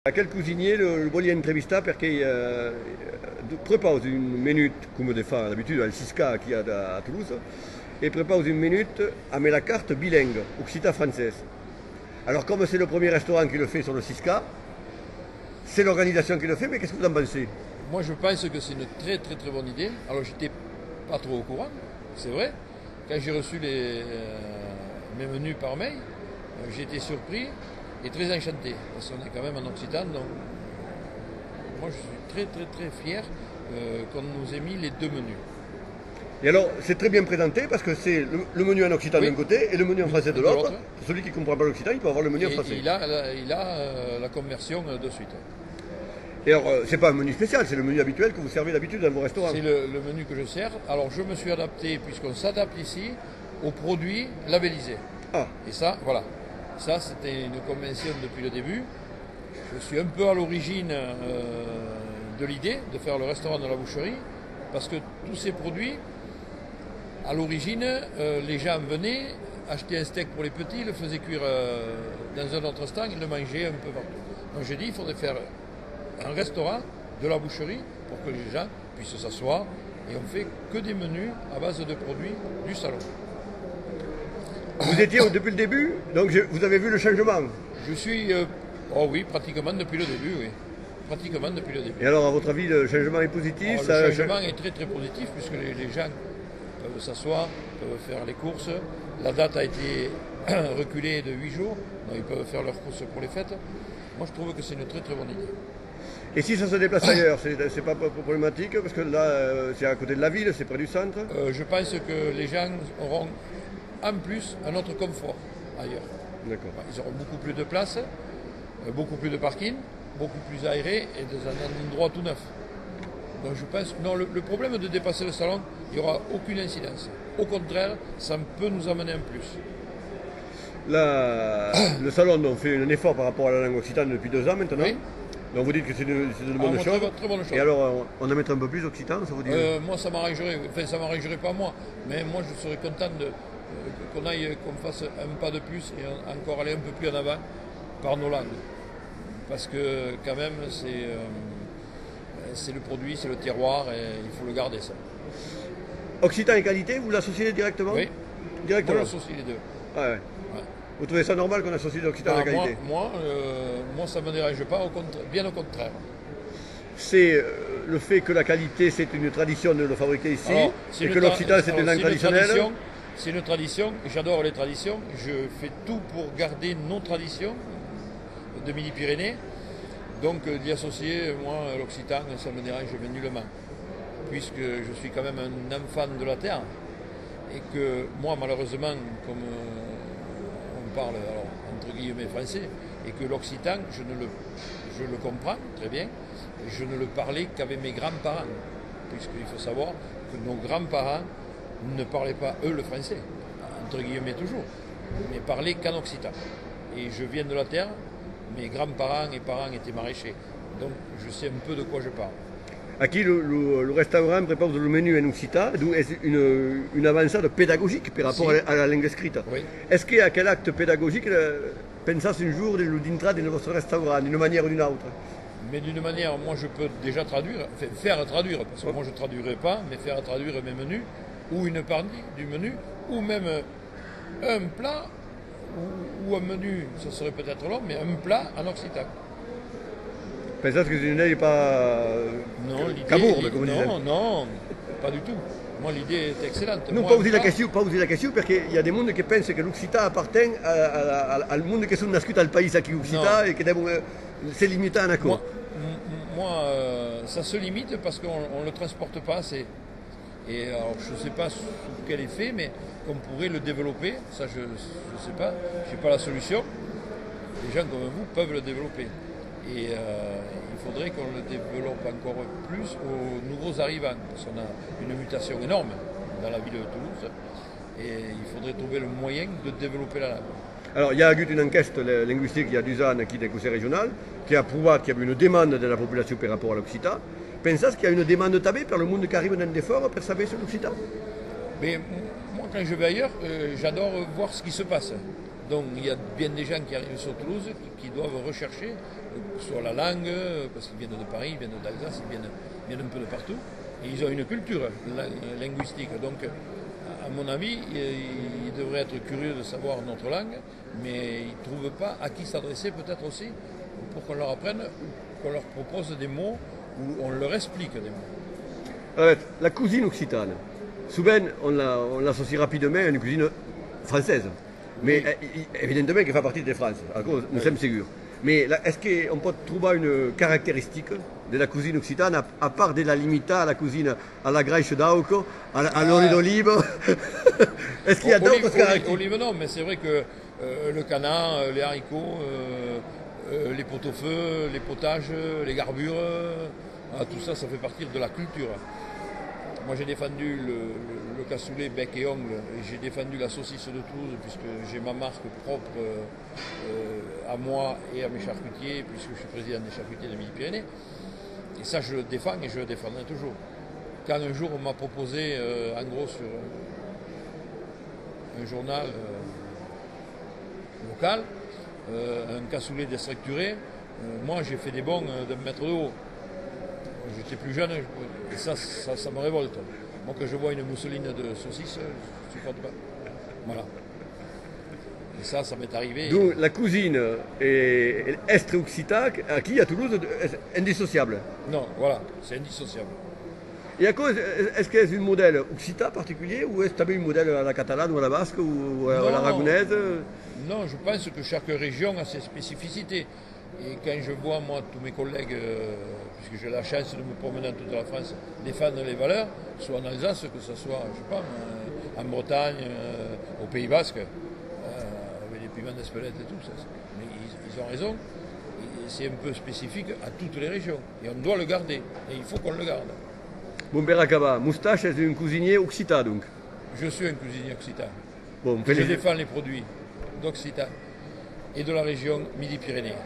A quel cuisinier voglio intervistare perché prepara une minute, come fa d'habitude al Sisca qui est à Toulouse, et prépare une minute avec la carte bilingue, occitan-française. Alors comme c'est le premier restaurant qui le fait sur le Sisca, c'est l'organisation qui le fait, mais qu'est-ce que vous en pensez? Moi je pense que c'est une très bonne idée. Alors j'étais pas trop au courant, c'est vrai. Quand j'ai reçu mes menus par mail, j'ai été surpris et très enchanté. Parce qu'on est quand même en Occitan, donc moi je suis très fier qu'on nous ait mis les deux menus. Et alors, c'est très bien présenté parce que c'est le menu en occitan d'un côté et le menu en français de l'autre. Pour celui qui ne comprend pas l'occitan, il peut avoir le menu en français. Il a la conversion de suite. Et alors, c'est pas un menu spécial, c'est le menu habituel que vous servez d'habitude dans vos restaurants. C'est le menu que je sers. Alors, je me suis adapté, puisqu'on s'adapte ici, aux produits labellisés. Ah. Et ça, voilà. Ça, c'était une convention depuis le début. Je suis un peu à l'origine de l'idée de faire le restaurant de la boucherie, parce que tous ces produits, à l'origine, les gens venaient acheter un steak pour les petits, le faisaient cuire dans un autre stand, ils le mangeaient un peu partout. Donc j'ai dit, il faudrait faire un restaurant de la boucherie pour que les gens puissent s'asseoir, et on fait que des menus à base de produits du salon. Vous étiez depuis le début, donc vous avez vu le changement? Je suis, oh oui, pratiquement depuis le début, oui. Pratiquement depuis le début. Et alors, à votre avis, le changement est positif? Le changement est très positif, puisque les gens peuvent s'asseoir, peuvent faire les courses. La date a été reculée de 8 jours, donc ils peuvent faire leurs courses pour les fêtes. Moi, je trouve que c'est une très bonne idée. Et si ça se déplace ailleurs, c'est pas problématique, parce que là, c'est à côté de la ville, c'est près du centre? Je pense que les gens auront en plus un autre confort ailleurs. D'accord. Ils auront beaucoup plus de place, beaucoup plus de parking, beaucoup plus aéré et dans un endroit tout neuf. Donc je pense que non, le problème de dépasser le salon, il n'y aura aucune incidence. Au contraire, ça peut nous amener un plus. Le salon, on fait un effort par rapport à la langue occitane depuis 2 ans maintenant. Oui. Donc vous dites que c'est de bonnes choses. Très bonne chose. Et alors, on en met un peu plus occitan, ça vous dit? Moi, ça m'arrangerait. Enfin, ça m'arrangerait pas moi. Mais moi, je serais content qu'on fasse un pas de plus et encore aller un peu plus en avant par nos langues. Parce que quand même, c'est le produit, c'est le terroir et il faut le garder ça. Occitan et qualité, vous l'associez directement? Oui, directement. On associe les deux. Ah ouais. Ouais. Vous trouvez ça normal qu'on associe l'occitan à la qualité? Moi, ça ne me dérange pas, bien au contraire. C'est le fait que la qualité, c'est une tradition de le fabriquer ici, alors, et que l'occitan, c'est une langue traditionnelle. C'est une tradition, j'adore les traditions, je fais tout pour garder nos traditions de Midi-Pyrénées. Donc d'y associer, moi, l'occitan, ça me dérange nullement. Puisque je suis quand même un enfant de la terre. Et que moi, malheureusement, comme on parle alors, entre guillemets français, et que l'occitan, je le comprends très bien, je ne le parlais qu'avec mes grands-parents. Puisqu'il faut savoir que nos grands-parents ne parlaient pas, eux, le français, entre guillemets toujours, mais parlaient qu'en occitan. Et je viens de la terre, mes grands-parents et parents étaient maraîchers. Donc je sais un peu de quoi je parle. Aquí le restaurant prépare le menu en occitan, donc c'est une avancée pédagogique par rapport à la langue écrite. Oui. Est-ce qu'il y a quel acte pédagogique pensez un jour d'entrer dans votre restaurant, d'une manière ou d'une autre? Mais d'une manière, moi je peux déjà traduire, enfin, faire traduire, parce que moi je ne traduirai pas, mais faire traduire mes menus, ou une partie du menu, ou même un plat, ou un menu, ça serait peut-être long, mais un plat en occitan. Pensez que l'idée n'est pas cabourde, comme on disait. Non, pas du tout. Moi l'idée est excellente. Non, pas vous dire la question, parce qu'il y a des mondes qui pensent que l'occitan appartient au monde qui sont nascuts dans le pays qui occitan et que c'est limité à un accord. Moi, ça se limite parce qu'on ne le transporte pas assez. Et alors, je ne sais pas sous quel effet, mais qu'on pourrait le développer, ça je ne sais pas, je n'ai pas la solution. Les gens comme vous peuvent le développer. Et il faudrait qu'on le développe encore plus aux nouveaux arrivants, parce qu'on a une mutation énorme dans la ville de Toulouse, et il faudrait trouver le moyen de développer la langue. Alors, il y a eu une enquête linguistique il y a 2 ans qui est du Conseil régional, qui a prouvé qu'il y avait une demande de la population par rapport à l'occitan. Pensez qu'il y a une demande tabée par le monde qui arrive dans l'effort pour savoir sur l'occitan? Mais moi, quand je vais ailleurs, j'adore voir ce qui se passe. Donc il y a bien des gens qui arrivent sur Toulouse qui doivent rechercher sur la langue, parce qu'ils viennent de Paris, ils viennent d'Alsace, ils viennent un peu de partout. Et ils ont une culture linguistique. Donc, à mon avis, ils devraient être curieux de savoir notre langue, mais ils ne trouvent pas à qui s'adresser peut-être aussi pour qu'on leur apprenne, qu'on leur propose des mots ou on leur explique des mots. Alors, la cuisine occitane, souvent on l'associe rapidement à une cuisine française, mais évidemment qu'elle fait partie de France, nous sommes sûrs. Mais est-ce qu'on peut trouver une caractéristique de la cuisine occitane, à part de la limita à la cuisine à la graisse d'auco, à l'huile d'olive? Est-ce qu'il y a d'autres caractéristiques? Olive non, mais c'est vrai que le canard, les haricots, les pot-au-feu, les potages, les garbures, tout ça, ça fait partie de la culture. Moi j'ai défendu le cassoulet bec et ongle, et j'ai défendu la saucisse de Toulouse, puisque j'ai ma marque propre à moi et à mes charcutiers, puisque je suis président des charcutiers de Midi-Pyrénées. Et ça je le défends et je le défendrai toujours. Quand un jour on m'a proposé, en gros sur un journal local, un cassoulet déstructuré, moi j'ai fait des bons d'un mètre de haut. J'étais plus jeune et ça me révolte. Moi, quand je vois une mousseline de saucisse, je ne supporte pas. Voilà. Et ça m'est arrivé. Donc la cuisine est occitane, qui à Toulouse, est indissociable. Non, voilà, c'est indissociable. Et à cause, est-ce que c'est un modèle occitan particulier ou est-ce un modèle à la catalane ou à la basque ou à la ragonaise? Non, je pense que chaque région a ses spécificités. Et quand je vois, moi, tous mes collègues, puisque j'ai la chance de me promener dans toute la France, défendre les valeurs, soit en Alsace, que ce soit, je sais pas, en Bretagne, au Pays Basque, avec les piments d'Espelette et tout ça. Mais ils ont raison. C'est un peu spécifique à toutes les régions. Et on doit le garder. Et il faut qu'on le garde. Bon, Beracaba, Moustache est un cuisinier occitan, donc. Je suis un cuisinier occitan. Bon, je défends les produits d'Occitan et de la région Midi-Pyrénées.